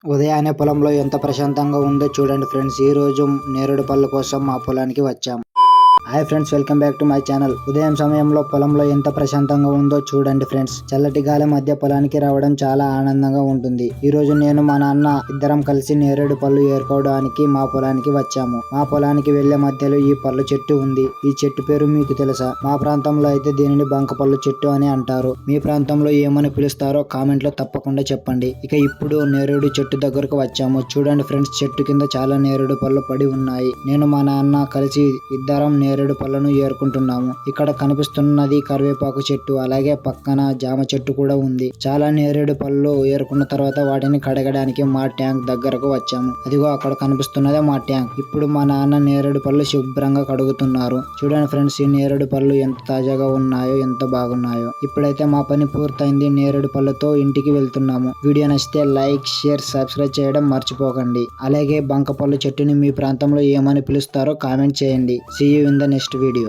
ఉదయాన్నే పొలంలో ఎంత ప్రశాంతంగా ఉందో చూడండి ఫ్రెండ్స్. ఈ రోజు నేరేడు పళ్ళ కోసం మా పొలానికి వచ్చాం. Hi friends, welcome back to my channel. ఉదయం సమయంలో పొలంలో ఎంత ప్రశాంతంగా ఉందో చూడండి ఫ్రెండ్స్. చల్లటి గాలి మధ్య పొలానికి రావడం చాలా ఆనందంగా ఉంటుంది. ఈ రోజు నేను మా నాన్న ఇద్దరం కలిసి నేరేడు పళ్ళు ఏరుకోవడానికి మా పొలానికి వచ్చాము. మా పొలానికి వెళ్లే మధ్యలో ఈ పళ్ళు చెట్టు ఉంది. ఈ చెట్టు పేరు మీకు తెలుసా? మా ప్రాంతంలో అయితే దీనిని బంక పళ్ళు చెట్టు అని అంటారు. మీ ప్రాంతంలో ఏమని పిలుస్తారో కామెంట్ లో తప్పకుండా చెప్పండి. ఇక ఇప్పుడు నేరేడు చెట్టు దగ్గరకు వచ్చాము. చూడండి ఫ్రెండ్స్, చెట్టు కింద చాలా నేరేడు పళ్ళు పడి ఉన్నాయి. నేను మా నాన్న కలిసి ఇద్దరం నేరేడు పళ్ళను ఏరుకుంటున్నాము. ఇక్కడ కనిపిస్తున్నది కరివేపాకు చెట్టు, అలాగే పక్కన జామ చెట్టు కూడా ఉంది. చాలా నేరేడు పళ్ళు ఏరుకున్న తర్వాత వాటిని కడగడానికి మా ట్యాంక్ దగ్గరకు వచ్చాము. అదిగో అక్కడ కనిపిస్తున్నదే మా ట్యాంక్. ఇప్పుడు మా నాన్న నేరేడు పళ్ళు శుభ్రంగా కడుగుతున్నారు. చూడండి ఫ్రెండ్స్, ఈ నేరేడు పళ్ళు ఎంత తాజాగా ఉన్నాయో, ఎంత బాగున్నాయో. ఇప్పుడైతే మా పని పూర్తయింది. నేరేడు పళ్ళతో ఇంటికి వెళ్తున్నాము. వీడియో నచ్చితే లైక్, షేర్, సబ్స్క్రైబ్ చేయడం మర్చిపోకండి. అలాగే బంక పళ్ళు చెట్టుని మీ ప్రాంతంలో ఏమని పిలుస్తారో కామెంట్ చేయండి. See you in the next video.